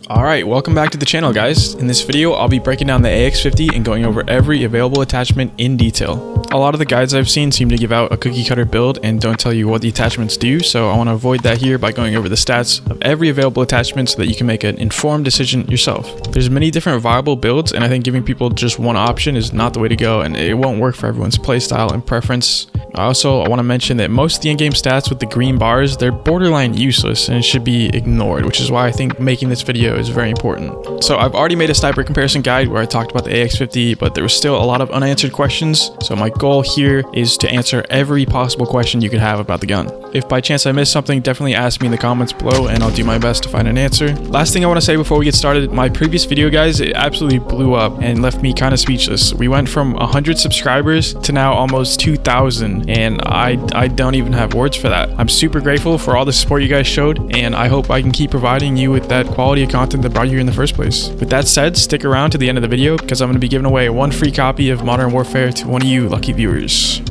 Alright, welcome back to the channel guys. In this video, I'll be breaking down the AX50 and going over every available attachment in detail. A lot of the guides I've seen seem to give out a cookie cutter build and don't tell you what the attachments do, so I want to avoid that here by going over the stats of every available attachment so that you can make an informed decision yourself. There's many different viable builds, and I think giving people just one option is not the way to go, and it won't work for everyone's playstyle and preference. I want to mention that most of the in-game stats with the green bars, they're borderline useless and should be ignored, which is why I think making this video is very important. So I've already made a sniper comparison guide where I talked about the AX50, but there was still a lot of unanswered questions, so my goal here is to answer every possible question you could have about the gun. If by chance I missed something, definitely ask me in the comments below and I'll do my best to find an answer. Last thing I want to say before we get started, my previous video guys, it absolutely blew up and left me kind of speechless. We went from 100 subscribers to now almost 2,000, and I don't even have words for that. I'm super grateful for all the support you guys showed, and I hope I can keep providing you with that quality of content that brought you here in the first place. With that said, stick around to the end of the video because I'm going to be giving away one free copy of Modern Warfare to one of you lucky viewers.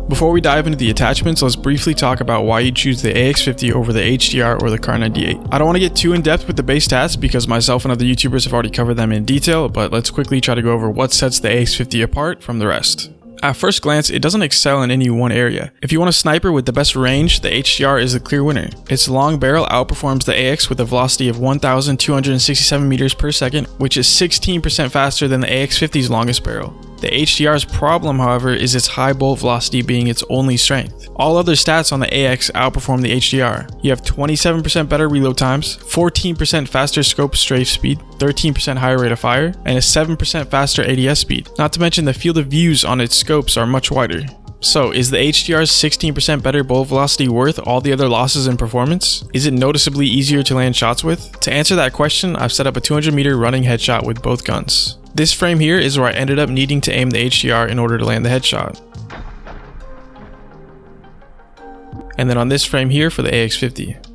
Before we dive into the attachments, let's briefly talk about why you choose the AX50 over the HDR or the Kar98. I don't want to get too in depth with the base stats because myself and other YouTubers have already covered them in detail, but let's quickly try to go over what sets the AX50 apart from the rest. At first glance, it doesn't excel in any one area. If you want a sniper with the best range, the HDR is the clear winner. Its long barrel outperforms the AX with a velocity of 1,267 meters per second, which is 16% faster than the AX50's longest barrel. The HDR's problem, however, is its high bolt velocity being its only strength. All other stats on the AX outperform the HDR. You have 27% better reload times, 14% faster scope strafe speed, 13% higher rate of fire, and a 7% faster ADS speed. Not to mention the field of views on its scopes are much wider. So, is the HDR's 16% better bolt velocity worth all the other losses in performance? Is it noticeably easier to land shots with? To answer that question, I've set up a 200 meter running headshot with both guns. This frame here is where I ended up needing to aim the HDR in order to land the headshot. And then on this frame here for the AX50.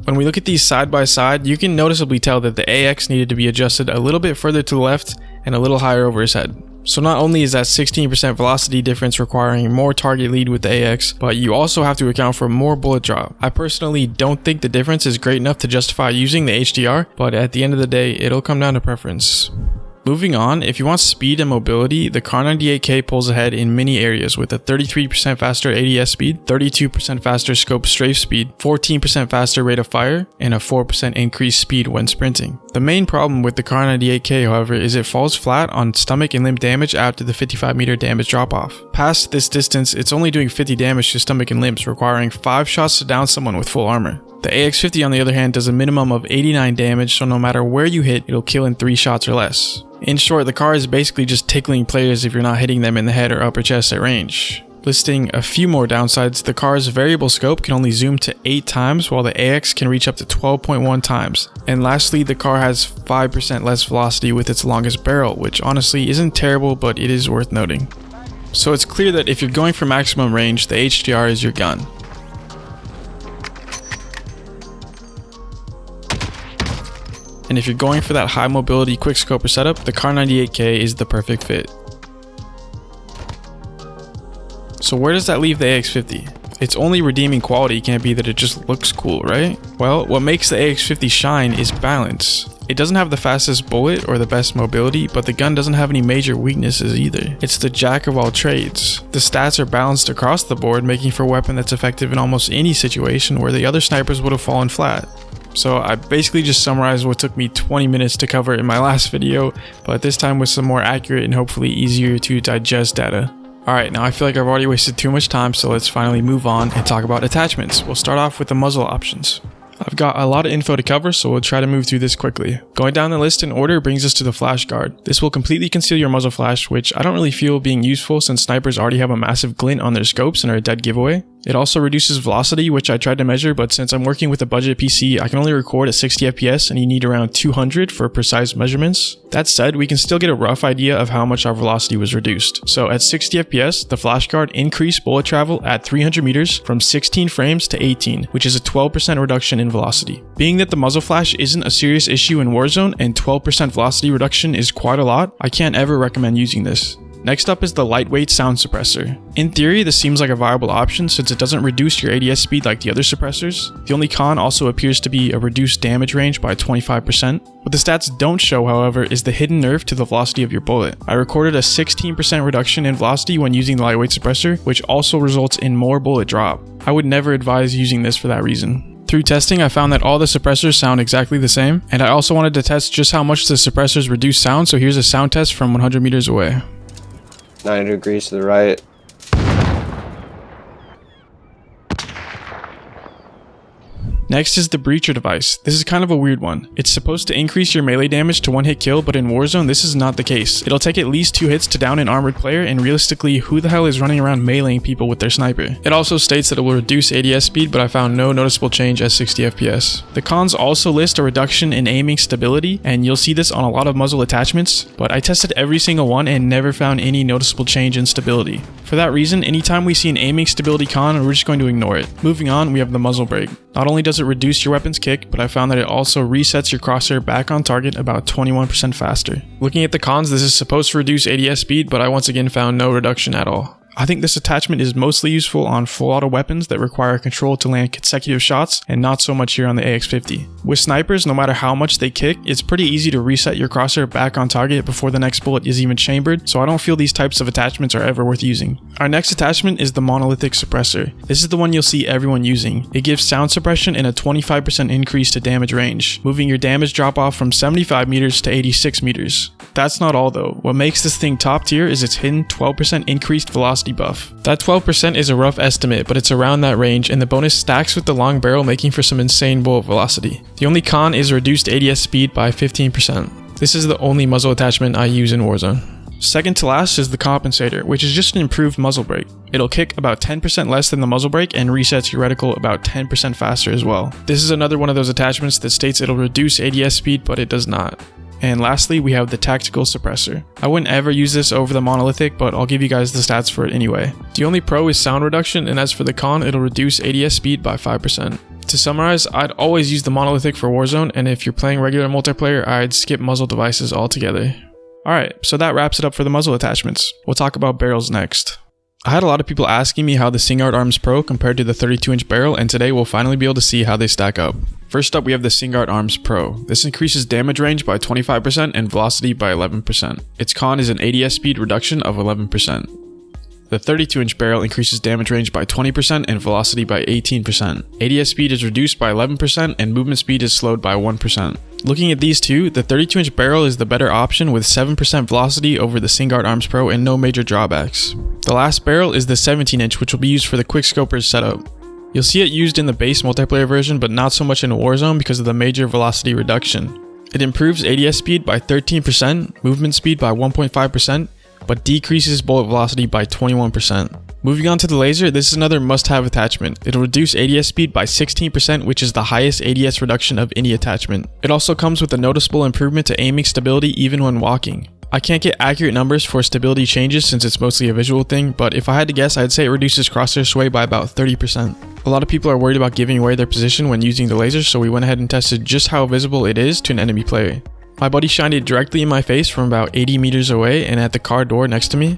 When we look at these side by side, you can noticeably tell that the AX needed to be adjusted a little bit further to the left and a little higher over his head. So not only is that 16% velocity difference requiring more target lead with the AX, but you also have to account for more bullet drop. I personally don't think the difference is great enough to justify using the HDR, but at the end of the day, it'll come down to preference. Moving on, if you want speed and mobility, the Kar98k pulls ahead in many areas with a 33% faster ADS speed, 32% faster scope strafe speed, 14% faster rate of fire, and a 4% increased speed when sprinting. The main problem with the Kar98k, however, is it falls flat on stomach and limb damage after the 55 meter damage drop off. Past this distance, it's only doing 50 damage to stomach and limbs, requiring 5 shots to down someone with full armor. The AX50 on the other hand does a minimum of 89 damage, so no matter where you hit, it'll kill in 3 shots or less. In short, the car is basically just tickling players if you're not hitting them in the head or upper chest at range. Listing a few more downsides, the car's variable scope can only zoom to 8 times while the AX can reach up to 12.1 times. And lastly, the car has 5% less velocity with its longest barrel, which honestly isn't terrible, but it is worth noting. So it's clear that if you're going for maximum range, the HDR is your gun. And if you're going for that high mobility quickscoper setup, the Kar98k is the perfect fit. So where does that leave the AX50? Its only redeeming quality can't be that it just looks cool, right? Well, what makes the AX50 shine is balance. It doesn't have the fastest bullet or the best mobility, but the gun doesn't have any major weaknesses either. It's the jack of all trades. The stats are balanced across the board, making for a weapon that's effective in almost any situation where the other snipers would have fallen flat. So I basically just summarized what took me 20 minutes to cover in my last video, but this time with some more accurate and hopefully easier to digest data. Alright, now I feel like I've already wasted too much time, so let's finally move on and talk about attachments. We'll start off with the muzzle options. I've got a lot of info to cover, so we'll try to move through this quickly. Going down the list in order brings us to the flash guard. This will completely conceal your muzzle flash, which I don't really feel being useful since snipers already have a massive glint on their scopes and are a dead giveaway. It also reduces velocity, which I tried to measure, but since I'm working with a budget PC, I can only record at 60 FPS and you need around 200 for precise measurements. That said, we can still get a rough idea of how much our velocity was reduced. So at 60 FPS, the flash guard increased bullet travel at 300 meters from 16 frames to 18, which is a 12% reduction in velocity. Being that the muzzle flash isn't a serious issue in Warzone and 12% velocity reduction is quite a lot, I can't ever recommend using this. Next up is the lightweight sound suppressor. In theory, this seems like a viable option since it doesn't reduce your ADS speed like the other suppressors. The only con also appears to be a reduced damage range by 25%. What the stats don't show, however, is the hidden nerf to the velocity of your bullet. I recorded a 16% reduction in velocity when using the lightweight suppressor, which also results in more bullet drop. I would never advise using this for that reason. Through testing, I found that all the suppressors sound exactly the same, and I also wanted to test just how much the suppressors reduce sound, so here's a sound test from 100 meters away. 90 degrees to the right. Next is the breacher device. This is kind of a weird one. It's supposed to increase your melee damage to 1-hit kill, but in Warzone this is not the case. It'll take at least 2 hits to down an armored player, and realistically, who the hell is running around meleeing people with their sniper? It also states that it will reduce ADS speed, but I found no noticeable change at 60 FPS. The cons also list a reduction in aiming stability, and you'll see this on a lot of muzzle attachments, but I tested every single one and never found any noticeable change in stability. For that reason, anytime we see an aiming stability con, we're just going to ignore it. Moving on, we have the muzzle brake. Not only does it reduce your weapon's kick, but I found that it also resets your crosshair back on target about 21% faster. Looking at the cons, this is supposed to reduce ADS speed, but I once again found no reduction at all. I think this attachment is mostly useful on full auto weapons that require control to land consecutive shots, and not so much here on the AX50. With snipers, no matter how much they kick, it's pretty easy to reset your crosshair back on target before the next bullet is even chambered, so I don't feel these types of attachments are ever worth using. Our next attachment is the monolithic suppressor. This is the one you'll see everyone using. It gives sound suppression and a 25% increase to damage range, moving your damage drop off from 75 meters to 86 meters. That's not all though. What makes this thing top tier is its hidden 12% increased velocity buff. That 12% is a rough estimate, but it's around that range, and the bonus stacks with the long barrel, making for some insane bullet velocity. The only con is reduced ADS speed by 15%. This is the only muzzle attachment I use in Warzone. Second to last is the compensator, which is just an improved muzzle brake. It'll kick about 10% less than the muzzle brake and resets your reticle about 10% faster as well. This is another one of those attachments that states it'll reduce ADS speed, but it does not. And lastly, we have the tactical suppressor. I wouldn't ever use this over the monolithic, but I'll give you guys the stats for it anyway. The only pro is sound reduction, and as for the con, it'll reduce ADS speed by 5%. To summarize, I'd always use the monolithic for Warzone, and if you're playing regular multiplayer, I'd skip muzzle devices altogether. Alright, so that wraps it up for the muzzle attachments. We'll talk about barrels next. I had a lot of people asking me how the Singuard Arms Pro compared to the 32-inch barrel, and today we'll finally be able to see how they stack up. First up, we have the Singuard Arms Pro. This increases damage range by 25% and velocity by 11%. Its con is an ADS speed reduction of 11%. The 32-inch barrel increases damage range by 20% and velocity by 18%. ADS speed is reduced by 11% and movement speed is slowed by 1%. Looking at these two, the 32-inch barrel is the better option with 7% velocity over the Singuard Arms Pro and no major drawbacks. The last barrel is the 17-inch, which will be used for the quickscoper's setup. You'll see it used in the base multiplayer version, but not so much in Warzone because of the major velocity reduction. It improves ADS speed by 13%, movement speed by 1.5%, but decreases bullet velocity by 21%. Moving on to the laser, this is another must-have attachment. It'll reduce ADS speed by 16%, which is the highest ADS reduction of any attachment. It also comes with a noticeable improvement to aiming stability even when walking. I can't get accurate numbers for stability changes since it's mostly a visual thing, but if I had to guess, I'd say it reduces crosshair sway by about 30%. A lot of people are worried about giving away their position when using the laser, so we went ahead and tested just how visible it is to an enemy player. My buddy shined it directly in my face from about 80 meters away and at the car door next to me.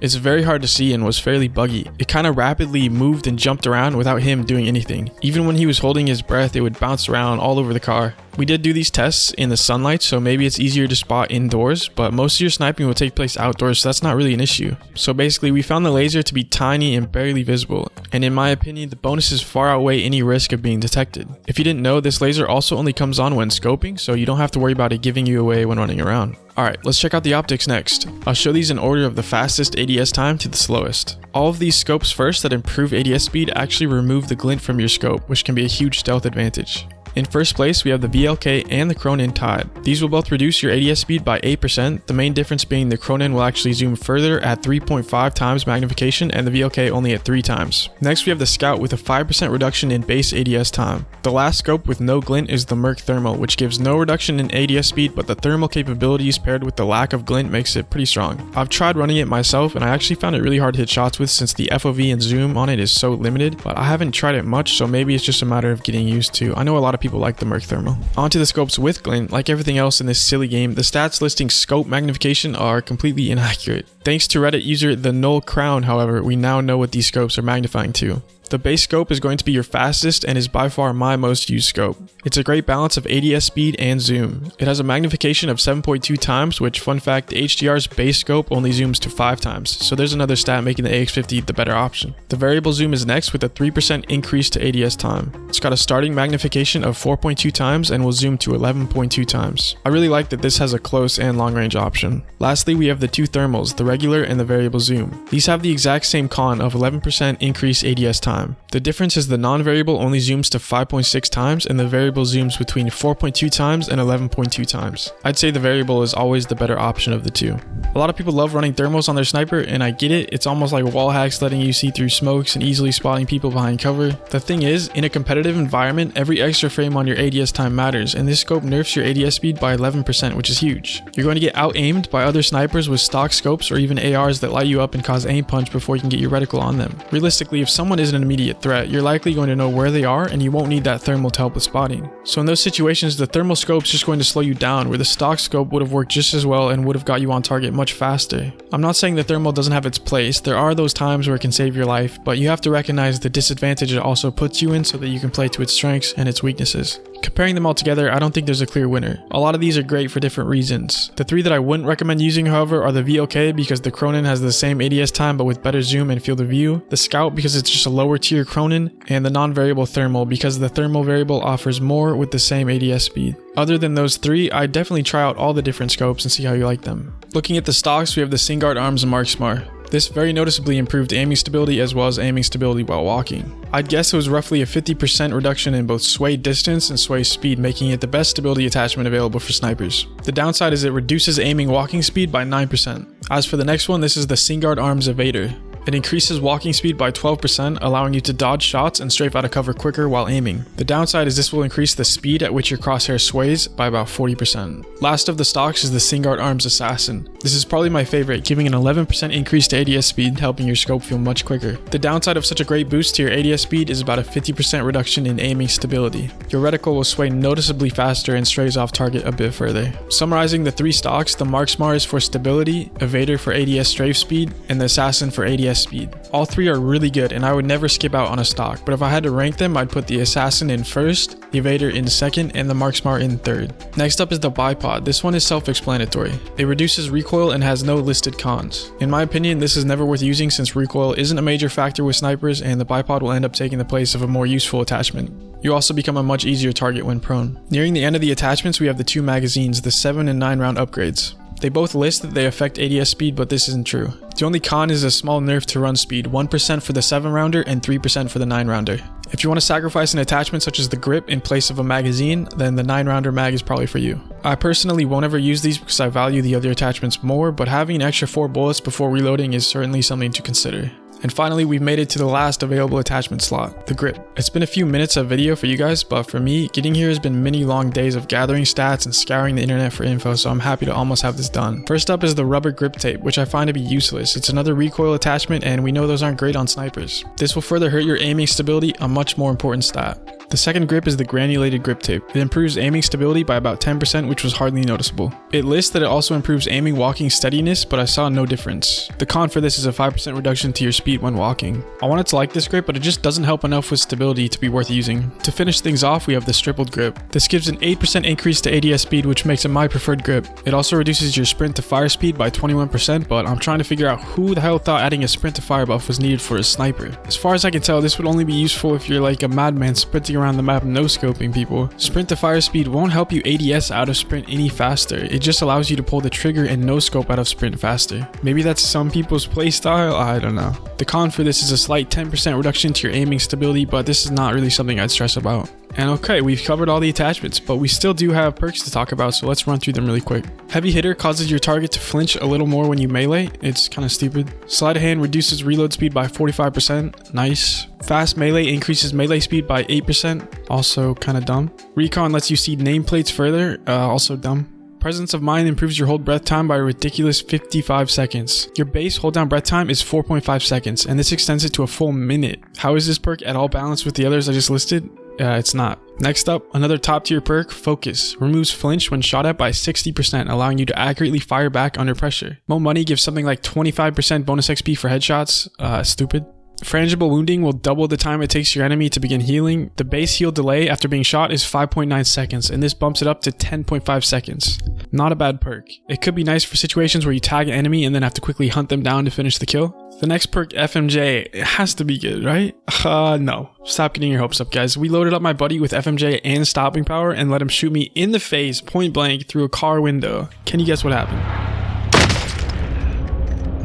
It's very hard to see and was fairly buggy. It kind of rapidly moved and jumped around without him doing anything. Even when he was holding his breath, it would bounce around all over the car. We did do these tests in the sunlight, so maybe it's easier to spot indoors, but most of your sniping will take place outdoors, so that's not really an issue. So basically, we found the laser to be tiny and barely visible, and in my opinion, the bonuses far outweigh any risk of being detected. If you didn't know, this laser also only comes on when scoping, so you don't have to worry about it giving you away when running around. Alright, let's check out the optics next. I'll show these in order of the fastest ADS time to the slowest. All of these scopes first that improve ADS speed actually remove the glint from your scope, which can be a huge stealth advantage. In first place, we have the VLK and the Cronin Tide. These will both reduce your ADS speed by 8%, the main difference being the Cronin will actually zoom further at 3.5 times magnification and the VLK only at 3 times. Next we have the Scout with a 5% reduction in base ADS time. The last scope with no glint is the Merc Thermal, which gives no reduction in ADS speed, but the thermal capabilities paired with the lack of glint makes it pretty strong. I've tried running it myself and I actually found it really hard to hit shots with since the FOV and zoom on it is so limited, but I haven't tried it much, so maybe it's just a matter of getting used to. I know a lot of people like the Merc Thermal. Onto the scopes with glint. Like everything else in this silly game, the stats listing scope magnification are completely inaccurate. Thanks to Reddit user the Null Crown, however, we now know what these scopes are magnifying to. The base scope is going to be your fastest and is by far my most used scope. It's a great balance of ADS speed and zoom. It has a magnification of 7.2 times, which, fun fact, the HDR's base scope only zooms to 5 times, so there's another stat making the AX50 the better option. The variable zoom is next with a 3% increase to ADS time. It's got a starting magnification of 4.2 times and will zoom to 11.2 times. I really like that this has a close and long range option. Lastly, we have the two thermals, the regular and the variable zoom. These have the exact same con of 11% increased ADS time. The difference is the non-variable only zooms to 5.6 times and the variable zooms between 4.2 times and 11.2 times. I'd say the variable is always the better option of the two. A lot of people love running thermals on their sniper, and I get it. It's almost like wall hacks, letting you see through smokes and easily spotting people behind cover. The thing is, in a competitive environment, every extra frame on your ADS time matters, and this scope nerfs your ADS speed by 11%, which is huge. You're going to get out-aimed by other snipers with stock scopes or even ARs that light you up and cause aim punch before you can get your reticle on them. Realistically, if someone isn't an immediate threat, you're likely going to know where they are and you won't need that thermal to help with spotting. So in those situations, the thermal scope's just going to slow you down, where the stock scope would have worked just as well and would have got you on target much faster. I'm not saying the thermal doesn't have its place. There are those times where it can save your life, but you have to recognize the disadvantage it also puts you in so that you can play to its strengths and its weaknesses. Comparing them all together, I don't think there's a clear winner. A lot of these are great for different reasons. The three that I wouldn't recommend using, however, are the VLK because the Cronin has the same ADS time but with better zoom and field of view, the Scout because it's just a lower tier Cronin, and the non-variable thermal because the thermal variable offers more with the same ADS speed. Other than those three, I'd definitely try out all the different scopes and see how you like them. Looking at the stocks, we have the Singard Arms and Marksmar. This very noticeably improved aiming stability as well as aiming stability while walking. I'd guess it was roughly a 50% reduction in both sway distance and sway speed, making it the best stability attachment available for snipers. The downside is it reduces aiming walking speed by 9%. As for the next one, this is the Singard Arms Evader. It increases walking speed by 12%, allowing you to dodge shots and strafe out of cover quicker while aiming. The downside is this will increase the speed at which your crosshair sways by about 40%. Last of the stocks is the Singard Arms Assassin. This is probably my favorite, giving an 11% increase to ADS speed, helping your scope feel much quicker. The downside of such a great boost to your ADS speed is about a 50% reduction in aiming stability. Your reticle will sway noticeably faster and strays off target a bit further. Summarizing the three stocks, the Marksmar is for stability, Evader for ADS strafe speed, and the Assassin for ADS speed. All three are really good and I would never skip out on a stock, but if I had to rank them, I'd put the Assassin in first, the Evader in second, and the Marksmar in third. Next up is the Bipod. This one is self-explanatory. It reduces recoil and has no listed cons. In my opinion, this is never worth using since recoil isn't a major factor with snipers and the Bipod will end up taking the place of a more useful attachment. You also become a much easier target when prone. Nearing the end of the attachments, we have the two magazines, the 7 and 9 round upgrades. They both list that they affect ADS speed, but this isn't true. The only con is a small nerf to run speed, 1% for the 7 rounder and 3% for the 9 rounder. If you want to sacrifice an attachment such as the grip in place of a magazine, then the 9 rounder mag is probably for you. I personally won't ever use these because I value the other attachments more, but having an extra 4 bullets before reloading is certainly something to consider. And finally, we've made it to the last available attachment slot, the grip. It's been a few minutes of video for you guys, but for me, getting here has been many long days of gathering stats and scouring the internet for info, so I'm happy to almost have this done. First up is the rubber grip tape, which I find to be useless. It's another recoil attachment, and we know those aren't great on snipers. This will further hurt your aiming stability, a much more important stat. The second grip is the granulated grip tape. It improves aiming stability by about 10%, which was hardly noticeable. It lists that it also improves aiming walking steadiness, but I saw no difference. The con for this is a 5% reduction to your speed when walking. I wanted to like this grip, but it just doesn't help enough with stability to be worth using. To finish things off, we have the stippled grip. This gives an 8% increase to ADS speed, which makes it my preferred grip. It also reduces your sprint to fire speed by 21%, but I'm trying to figure out who the hell thought adding a sprint to fire buff was needed for a sniper. As far as I can tell, this would only be useful if you're like a madman sprinting around the map no-scoping people. Sprint to fire speed won't help you ADS out of sprint any faster. It just allows you to pull the trigger and no-scope out of sprint faster. Maybe that's some people's playstyle, I don't know. The con for this is a slight 10% reduction to your aiming stability, but this is not really something I'd stress about. And okay, we've covered all the attachments, but we still do have perks to talk about, so let's run through them really quick. Heavy Hitter causes your target to flinch a little more when you melee. It's kind of stupid. Sleight of Hand reduces reload speed by 45%. Nice. Fast Melee increases melee speed by 8%. Also kind of dumb. Recon lets you see nameplates further. Also dumb. Presence of Mind improves your hold breath time by a ridiculous 55 seconds. Your base hold down breath time is 4.5 seconds, and this extends it to a full minute. How is this perk at all balanced with the others I just listed? It's not. Next up, another top tier perk, Focus. Removes flinch when shot at by 60%, allowing you to accurately fire back under pressure. Mo Money gives something like 25% bonus XP for headshots. Stupid. Frangible Wounding will double the time it takes your enemy to begin healing. The base heal delay after being shot is 5.9 seconds, and this bumps it up to 10.5 seconds. Not a bad perk. It could be nice for situations where you tag an enemy and then have to quickly hunt them down to finish the kill. The next perk, FMJ, it has to be good, right? No. Stop getting your hopes up, guys. We loaded up my buddy with FMJ and stopping power and let him shoot me in the face, point blank, through a car window. Can you guess what happened?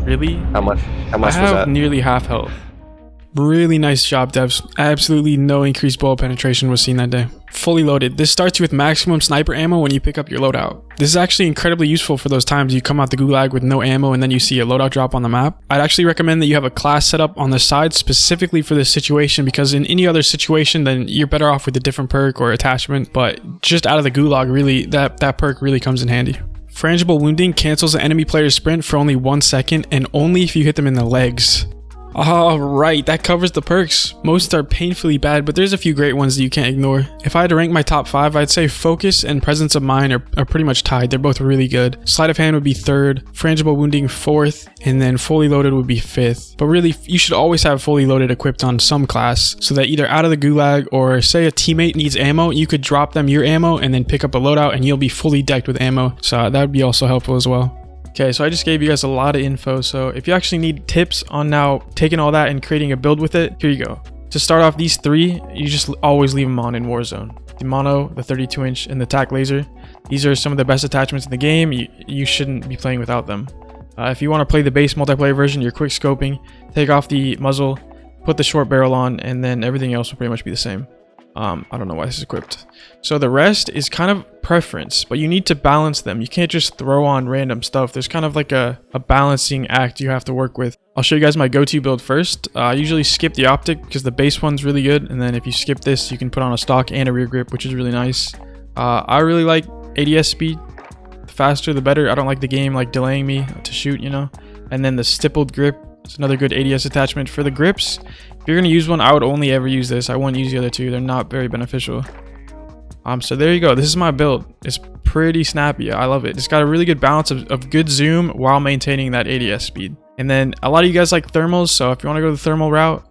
Really? How much was I have that? nearly half health. Really nice job, devs. Absolutely no increased bullet penetration was seen that day. Fully loaded. This starts you with maximum sniper ammo when you pick up your loadout. This is actually incredibly useful for those times you come out the gulag with no ammo and then you see a loadout drop on the map. I'd actually recommend that you have a class set up on the side specifically for this situation, because in any other situation then you're better off with a different perk or attachment, but just out of the gulag, really, that perk really comes in handy. Frangible Wounding cancels an enemy player's sprint for only 1 second and only if you hit them in the legs. Alright, that covers the perks. Most are painfully bad, but there's a few great ones that you can't ignore. If I had to rank my top 5, I'd say Focus and Presence of Mind are pretty much tied. They're both really good. Sleight of Hand would be 3rd, Frangible Wounding 4th, and then Fully Loaded would be 5th. But really, you should always have Fully Loaded equipped on some class, so that either out of the gulag or say a teammate needs ammo, you could drop them your ammo and then pick up a loadout and you'll be fully decked with ammo. So that would be also helpful as well. Okay, so I just gave you guys a lot of info, so if you actually need tips on now taking all that and creating a build with it, here you go. To start off, these 3, you just always leave them on in Warzone. The Mono, the 32-inch, and the TAC Laser. These are some of the best attachments in the game. You shouldn't be playing without them. If you want to play the base multiplayer version, you're quick scoping, take off the muzzle, put the short barrel on, and then everything else will pretty much be the same. I don't know why this is equipped. So the rest is kind of preference, but you need to balance them. You can't just throw on random stuff. There's kind of like a balancing act you have to work with. I'll show you guys my go-to build first. I usually skip the optic because the base one's really good, and then if you skip this, you can put on a stock and a rear grip, which is really nice. I really like ADS speed. The faster the better. I don't like the game like delaying me to shoot, you know. And then the stippled grip. It's another good ADS attachment. For the grips, if you're going to use one, I would only ever use this. I wouldn't use the other two. They're not very beneficial. So there you go. This is my build. It's pretty snappy. I love it. It's got a really good balance of good zoom while maintaining that ADS speed. And then a lot of you guys like thermals, so if you want to go the thermal route,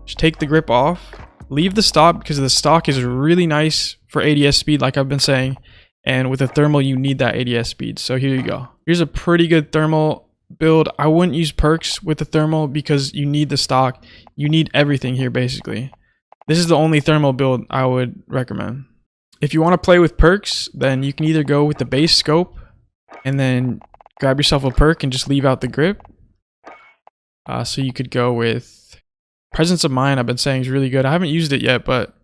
just take the grip off. Leave the stock because the stock is really nice for ADS speed, like I've been saying. And with a thermal, you need that ADS speed. So here you go. Here's a pretty good thermal build. I wouldn't use perks with the thermal because you need the stock. You need everything here basically. This is the only thermal build I would recommend. If you want to play with perks, then you can either go with the base scope and then grab yourself a perk and just leave out the grip. So you could go with Presence of Mind. I've been saying is really good. I haven't used it yet, but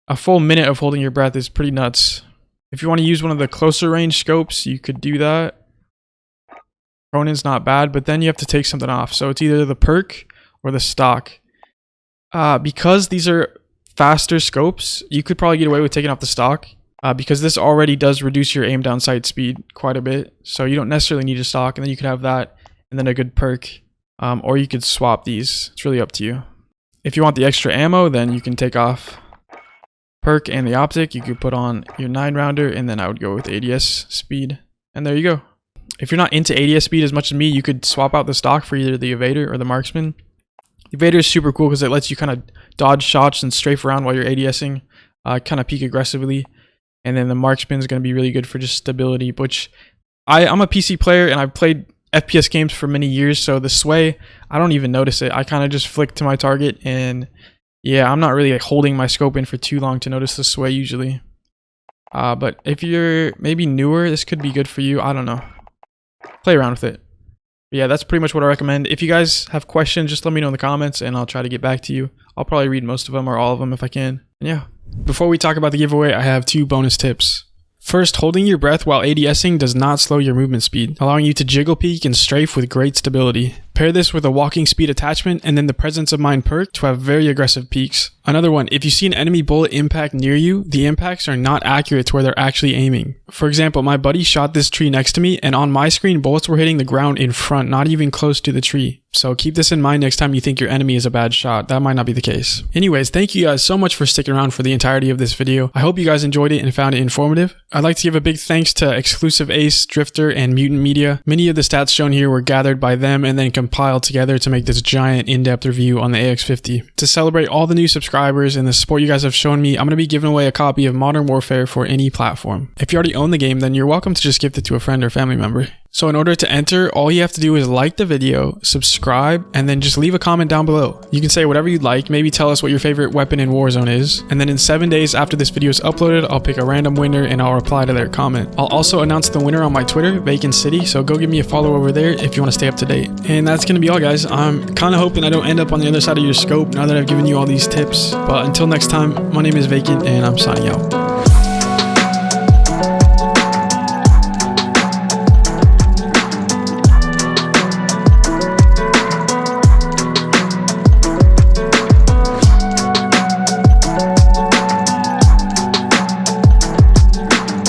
a full minute of holding your breath is pretty nuts. If you want to use one of the closer range scopes, you could do that. Ronin's not bad, but then you have to take something off. So it's either the perk or the stock. Because these are faster scopes, you could probably get away with taking off the stock because this already does reduce your aim down sight speed quite a bit. So you don't necessarily need a stock, and then you could have that and then a good perk. Or you could swap these. It's really up to you. If you want the extra ammo, then you can take off perk and the optic. You could put on your 9-rounder, and then I would go with ADS speed. And there you go. If you're not into ADS speed as much as me, you could swap out the stock for either the evader or the marksman. The evader is super cool because it lets you kind of dodge shots and strafe around while you're ADSing, kind of peek aggressively. And then the marksman is going to be really good for just stability, which I'm a PC player and I've played FPS games for many years, so the sway, I don't even notice it. I kind of just flick to my target, and yeah, I'm not really like holding my scope in for too long to notice the sway usually. But if you're maybe newer, this could be good for you. I don't know. Play around with it. But yeah, that's pretty much what I recommend. If you guys have questions, just let me know in the comments and I'll try to get back to you. I'll probably read most of them or all of them if I can. And yeah, before we talk about the giveaway, I have 2 bonus tips. First, holding your breath while ADSing does not slow your movement speed, allowing you to jiggle peek and strafe with great stability. Pair this with a walking speed attachment and then the Presence of Mind perk to have very aggressive peaks. Another one, if you see an enemy bullet impact near you, the impacts are not accurate to where they're actually aiming. For example, my buddy shot this tree next to me, and on my screen, bullets were hitting the ground in front, not even close to the tree. So keep this in mind next time you think your enemy is a bad shot. That might not be the case. Anyways, thank you guys so much for sticking around for the entirety of this video. I hope you guys enjoyed it and found it informative. I'd like to give a big thanks to Exclusive Ace, Drifter, and Mutant Media. Many of the stats shown here were gathered by them and then compiled together to make this giant in-depth review on the AX50. To celebrate all the new subscribers and the support you guys have shown me, I'm going to be giving away a copy of Modern Warfare for any platform. If you already own the game, then you're welcome to just gift it to a friend or family member. So in order to enter, all you have to do is like the video, subscribe, and then just leave a comment down below. You can say whatever you'd like, maybe tell us what your favorite weapon in Warzone is, and then in 7 days after this video is uploaded, I'll pick a random winner and I'll reply to their comment. I'll also announce the winner on my Twitter, Vacant City, so go give me a follow over there if you want to stay up to date. And that's going to be all, guys. I'm kind of hoping I don't end up on the other side of your scope now that I've given you all these tips. But until next time, my name is Vacant and I'm signing out.